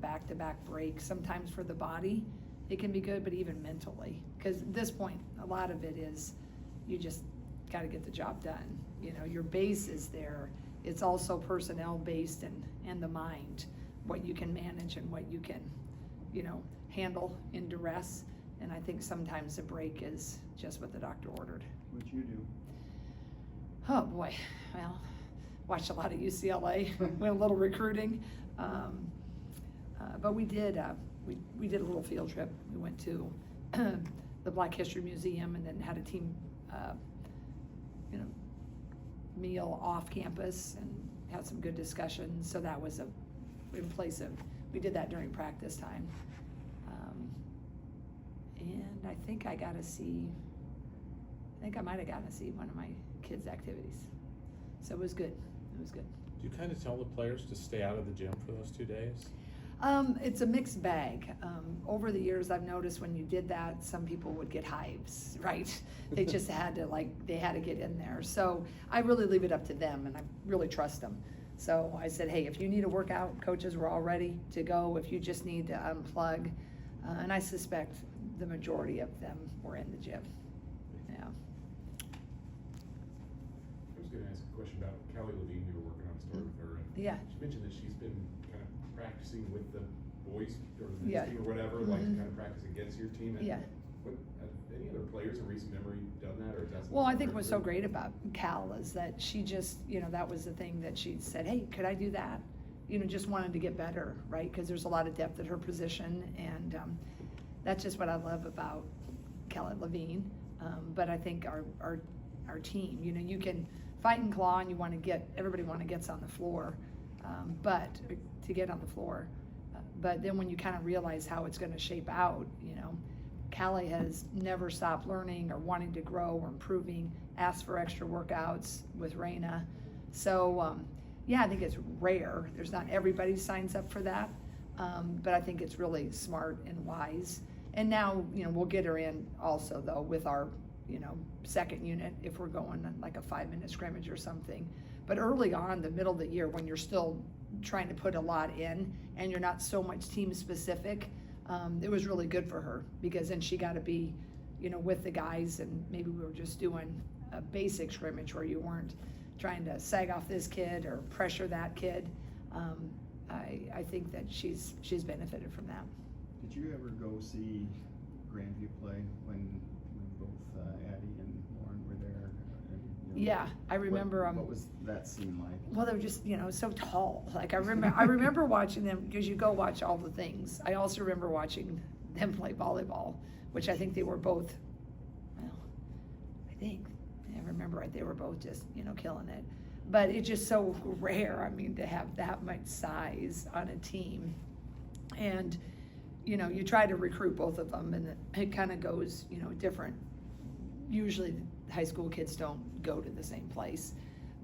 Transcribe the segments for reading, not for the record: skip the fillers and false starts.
back-to-back break, sometimes for the body, it can be good, but even mentally. Because at this point, a lot of it is you just got to get the job done. You know, your base is there. It's also personnel-based and the mind, what you can manage and what you can, you know, handle in duress. And I think sometimes a break is just what the doctor ordered. What'd you do? Oh boy, well, watched a lot of UCLA, went a little recruiting, but we did a little field trip. We went to the Black History Museum and then had a team, you know, meal off campus and had some good discussions. So that was in place of, we did that during practice time. And I think I might have gotten to see one of my kids' activities. So it was good. It was good. Do you kind of tell the players to stay out of the gym for those 2 days? It's a mixed bag. Over the years, I've noticed when you did that, some people would get hives, right? They just had to get in there. So I really leave it up to them, and I really trust them. So I said, hey, if you need a workout, coaches, we're all ready to go. If you just need to unplug, and I suspect the majority of them were in the gym. Yeah. I was going to ask a question about Callie LaVine. You were working on a story with her, and Yeah. she mentioned that she's been kind of practicing with the boys or the men's Yeah. team or whatever, like to kind of practice against your team. And Yeah. Have any other players in recent memory done that, or is that? Well, I think what's so great about Cal is that she just, you know, that was the thing that she said, hey, could I do that? You know, just wanted to get better, right? Because there's a lot of depth at her position, and that's just what I love about Callie LaVine. But I think our team, you know, you can fight and claw, and everybody gets on the floor, but to get on the floor. But then when you kind of realize how it's going to shape out, you know, Callie has never stopped learning or wanting to grow or improving, asked for extra workouts with Raina. So, yeah, I think it's rare. There's not everybody signs up for that, but I think it's really smart and wise. And now, you know, we'll get her in also, though, with our, you know, second unit if we're going on like a 5-minute scrimmage or something. But early on, the middle of the year, when you're still trying to put a lot in and you're not so much team specific, it was really good for her, because then she got to be, you know, with the guys, and maybe we were just doing a basic scrimmage where you weren't trying to sag off this kid or pressure that kid. I think that she's benefited from that. Did you ever go see Grandview play when both Addie and Lauren were there? You know, Yeah, I remember. What was that scene like? Well, they were just, you know, so tall. Like I remember watching them, because you go watch all the things. I also remember watching them play volleyball, which I think they were both, well, I remember right, they were both just, you know, killing it. But it's just so rare, I mean, to have that much size on a team. And, you know, you try to recruit both of them, and it kind of goes, you know, different. Usually high school kids don't go to the same place,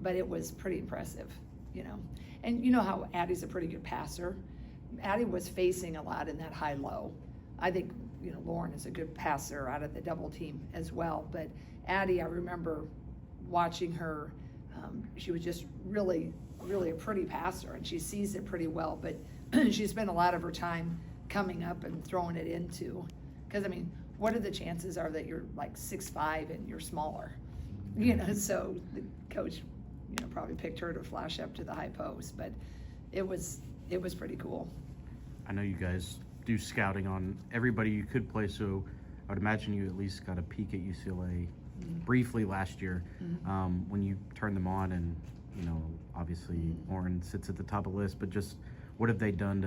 but it was pretty impressive, you know. And you know how Addie's a pretty good passer. Addie was facing a lot in that high-low. I think, you know, Lauren is a good passer out of the double team as well. But Addie, I remember watching her. She was just really, really a pretty passer, and she sees it pretty well. But she spent a lot of her time coming up and throwing it into. Because, I mean, what are the chances are that you're like 6'5" and you're smaller? You know, so the coach, you know, probably picked her to flash up to the high post. But it was pretty cool. I know you guys do scouting on everybody you could play, so I would imagine you at least got a peek at UCLA briefly last year when you turned them on, and, you know, obviously Lauren sits at the top of the list, but just what have they done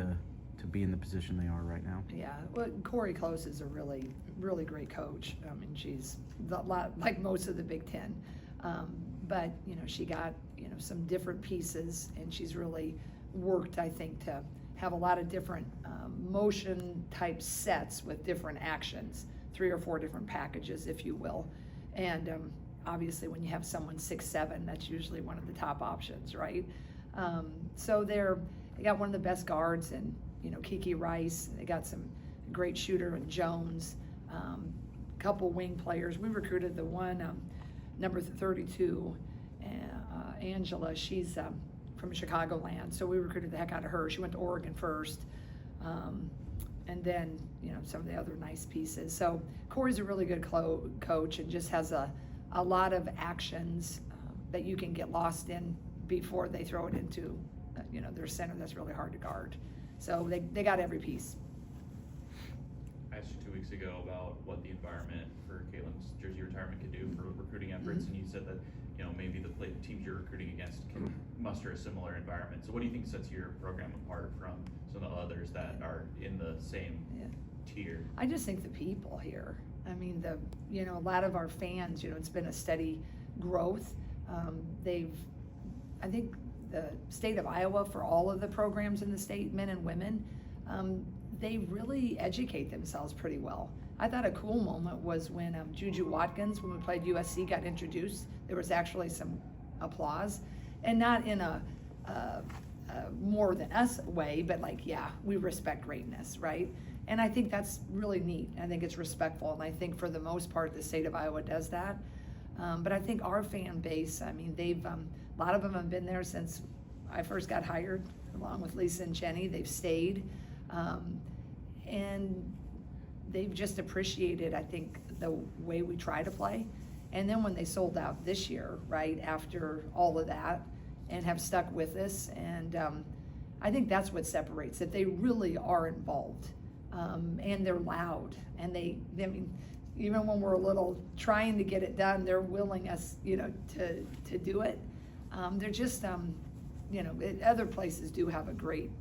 to be in the position they are right now? Yeah, well, Corey Close is a really, really great coach. I mean, she's like most of the Big Ten, but, you know, she got, you know, some different pieces, and she's really worked, I think, to have a lot of different motion type sets with different actions, 3 or 4 different packages, if you will. And obviously when you have someone 6'7", that's usually one of the top options, right? So they got one of the best guards, and, you know, Kiki Rice. They got some great shooter in Jones, couple wing players. We recruited the one, number 32, Angela. She's from Chicagoland, so we recruited the heck out of her. She went to Oregon first. And then, some of the other nice pieces. So Corey's a really good coach and just has a lot of actions that you can get lost in before they throw it into, their center that's really hard to guard. So they got every piece. I asked you 2 weeks ago about what the environment for Caitlin's jersey retirement could do for recruiting efforts, and you said that maybe the teams you're recruiting against can muster a similar environment. So what do you think sets your program apart from some of the others that are in the same tier? I just think the people here. I mean, a lot of our fans. It's been a steady growth. I think the state of Iowa, for all of the programs in the state, men and women, they really educate themselves pretty well. I thought a cool moment was when Juju Watkins, when we played USC, got introduced. There was actually some applause, and not in a more than us way, but we respect greatness, right? And I think that's really neat. I think it's respectful, and I think for the most part, the state of Iowa does that. But I think our fan base, I mean, they've a lot of them have been there since I first got hired, along with Lisa and Jenny. They've stayed, and they've just appreciated, I think, the way we try to play. And then when they sold out this year, right after all of that, and have stuck with us, and I think that's what separates, that they really are involved, and they're loud, and I mean, even when we're a little trying to get it done, they're willing us, to do it. They're just, other places do have a great,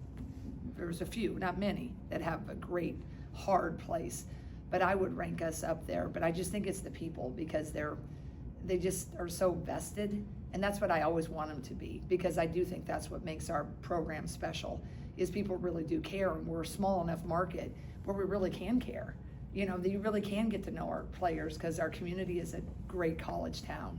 there's a few, not many, that have a great hard place, but I would rank us up there. But I just think it's the people, because they just are so vested, and that's what I always want them to be, because I do think that's what makes our program special, is people really do care, and we're a small enough market where we really can care. That you really can get to know our players, because our community is a great college town.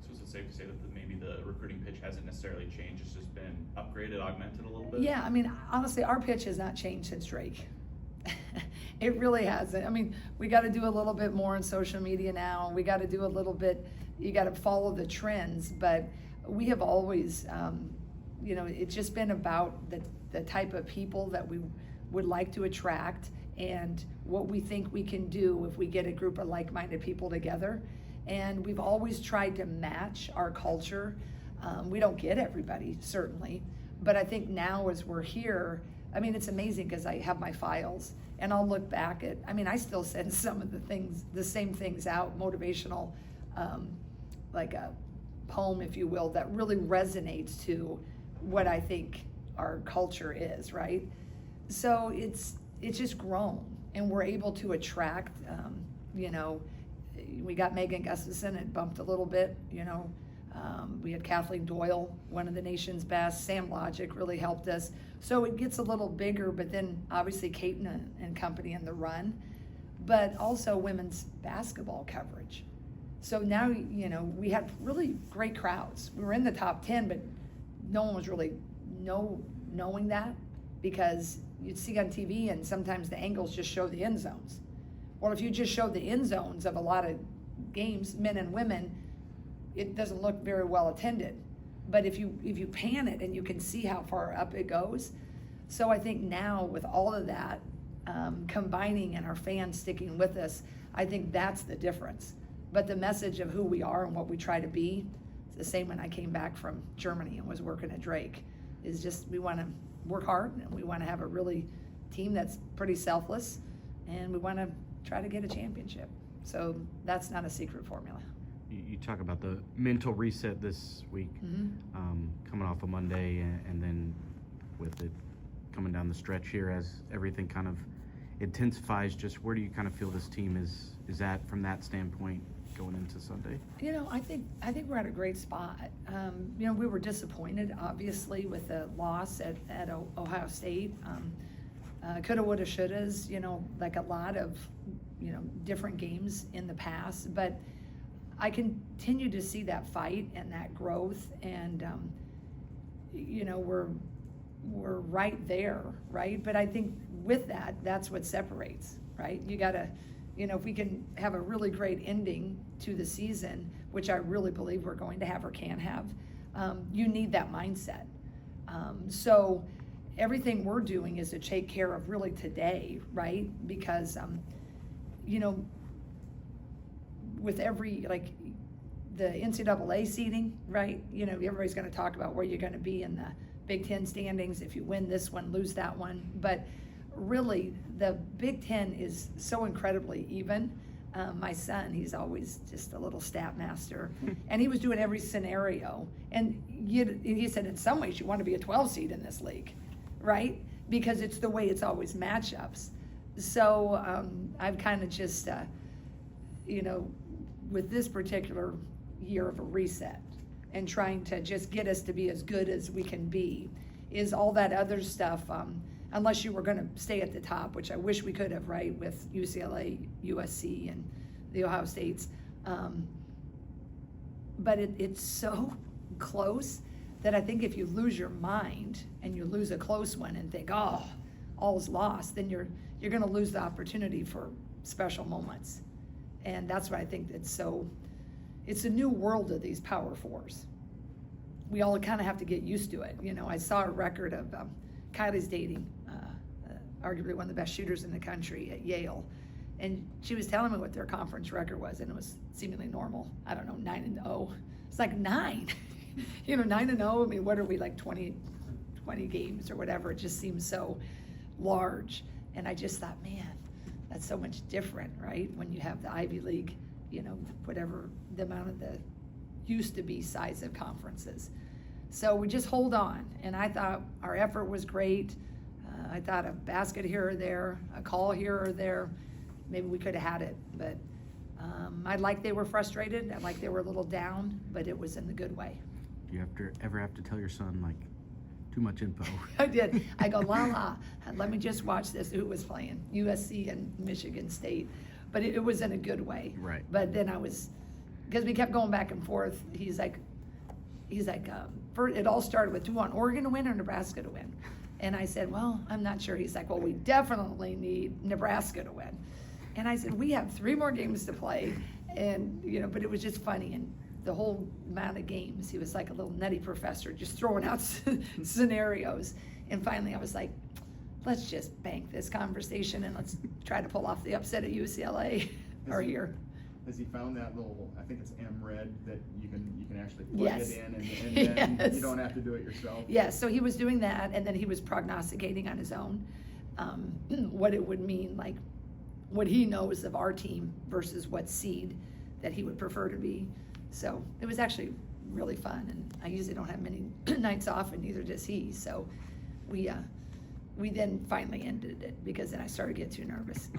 So is it safe to say that maybe the recruiting pitch hasn't necessarily changed, it's just been upgraded, augmented a little bit? Yeah, I mean, honestly, our pitch has not changed since Drake. It really hasn't. I mean, we got to do a little bit more on social media now. We got to do a little bit, you got to follow the trends, but we have always, it's just been about the type of people that we would like to attract, and what we think we can do if we get a group of like-minded people together. And we've always tried to match our culture. We don't get everybody, certainly, but I think now as we're here, I mean, it's amazing, because I have my files, and I'll look back at, I still send some of the same things out, motivational, like a poem, if you will, that really resonates to what I think our culture is, right? So it's just grown, and we're able to attract, we got Megan Gustafson, it bumped a little bit, we had Kathleen Doyle, one of the nation's best. Sam Logic really helped us. So it gets a little bigger, but then obviously Caton and company in the run, but also women's basketball coverage. So now, we had really great crowds. We were in the top 10, but no one was really knowing that, because you'd see on TV and sometimes the angles just show the end zones. Or if you just show the end zones of a lot of games, men and women, it doesn't look very well attended. But if you pan it and you can see how far up it goes. So I think now with all of that combining and our fans sticking with us, I think that's the difference. But the message of who we are and what we try to be, it's the same when I came back from Germany and was working at Drake, is just we want to work hard, and we want to have a really team that's pretty selfless, and we want to try to get a championship. So that's not a secret formula. You talk about the mental reset this week, coming off a Monday, and then with it coming down the stretch here as everything kind of intensifies. Just where do you kind of feel this team is at from that standpoint going into Sunday? I think we're at a great spot. We were disappointed, obviously, with the loss at Ohio State. Coulda, woulda, shouldas, like a lot of, different games in the past. But I continue to see that fight and that growth, and, we're right there, right? But I think with that, that's what separates, right? You gotta, if we can have a really great ending to the season, which I really believe we're going to have or can have, you need that mindset. So everything we're doing is to take care of really today, right? Because, you know, with every, like, the NCAA seeding, right? You know, everybody's gonna talk about where you're gonna be in the Big Ten standings, if you win this one, lose that one. But really, the Big Ten is so incredibly even. My son, he's always just a little stat master, and he was doing every scenario. And he said, in some ways, you want to be a 12 seed in this league, right? Because it's the way it's always matchups. So I've kind of just, you know, with this particular year of a reset and trying to just get us to be as good as we can be, is all that other stuff, unless you were going to stay at the top, which I wish we could have, right, with UCLA, USC, and the Ohio States. But it's so close that I think if you lose your mind and you lose a close one and think, oh, all's lost, then you're going to lose the opportunity for special moments. And that's why I think it's a new world of these Power Fours. We all kind of have to get used to it. You know, I saw a record of Kylie's dating arguably one of the best shooters in the country at Yale. And she was telling me what their conference record was, and it was seemingly normal. I don't know, 9-0. It's like 9. You know, 9-0, I mean, what are we, like 20 games or whatever? It just seems so large. And I just thought, man, that's so much different, right? When you have the Ivy League, you know, whatever the amount of the used to be size of conferences. So we just hold on. And I thought our effort was great. I thought a basket here or there, a call here or there, maybe we could have had it. But I like they were frustrated. I like they were a little down, but it was in the good way. Do you ever have to tell your son, like, too much info? I did. I go, la, let me just watch this. Who was playing? USC and Michigan State. But it was in a good way. Right. But then because we kept going back and forth, he's like, it all started with, do you want Oregon to win or Nebraska to win? And I said, well, I'm not sure. He's like, well, we definitely need Nebraska to win. And I said, we have 3 more games to play. And, you know, but it was just funny. And the whole amount of games, he was like a little nutty professor, just throwing out scenarios. And finally I was like, let's just bank this conversation and let's try to pull off the upset at UCLA or here. Has he found that little, I think it's MRED, that you can actually plug Yes. it in and then Yes. you don't have to do it yourself? Yeah, so he was doing that, and then he was prognosticating on his own what it would mean, like what he knows of our team versus what seed that he would prefer to be. So it was actually really fun, and I usually don't have many nights off, and neither does he. So we then finally ended it because then I started to get too nervous.